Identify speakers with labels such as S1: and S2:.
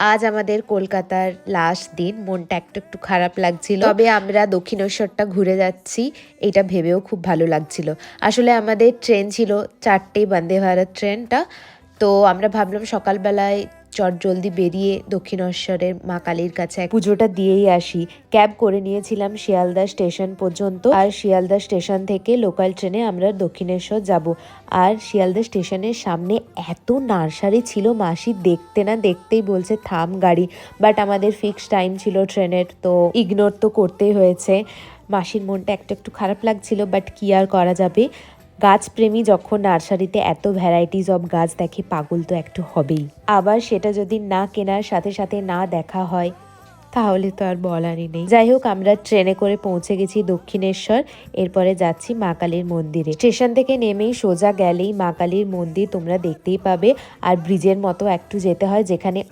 S1: আজ আমাদের কলকাতার লাস্ট দিন, মনটা একটু খারাপ লাগছিল, তবে আমরা দক্ষিণেশ্বরটা ঘুরে যাচ্ছি এটা ভেবেও খুব ভালো লাগছিল। আসলে আমাদের ট্রেন ছিল 4টে বন্দে ভারত ট্রেনটা, তো আমরা ভাবলাম সকালবেলায় জলদি বেরিয়ে দক্ষিণেশ্বরের মা কালীর কাছে পুজোটা দিয়েই আসি। ক্যাব করে নিয়েছিলাম শিয়ালদা স্টেশন পর্যন্ত, আর শিয়ালদা স্টেশন থেকে লোকাল ট্রেনে আমরা দক্ষিণেশ্বর যাব। আর শিয়ালদা স্টেশনের সামনে এত নার্সারি ছিল, মাসি দেখতে না দেখতেই বলছে থাম গাড়ি, বাট আমাদের ফিক্সড টাইম ছিল ট্রেনের, তো ইগনোর তো করতেই হয়েছে। মাসির মনটা একটু খারাপ লাগছিল, বাট কি আর করা যাবে। গাছপ্রেমী যখন নার্সারিতে এত ভ্যারাইটিস অফ গাছ দেখে, পাগল তো একটু হবেই। আবার সেটা যদি না কেনার সাথে সাথে না দেখা হয় তাহলে তো আর বলারই নেই। যাই হোক, আমরা ট্রেনে করে পৌঁছে গেছি দক্ষিণেশ্বর। এরপরে যাচ্ছি মা কালীর মন্দিরে। স্টেশন থেকে নেমেই সোজা গেলেই মা কালীর মন্দির তোমরা দেখতেই পাবে। আর ব্রিজের মতো একটু যেতে হয়, যেখানে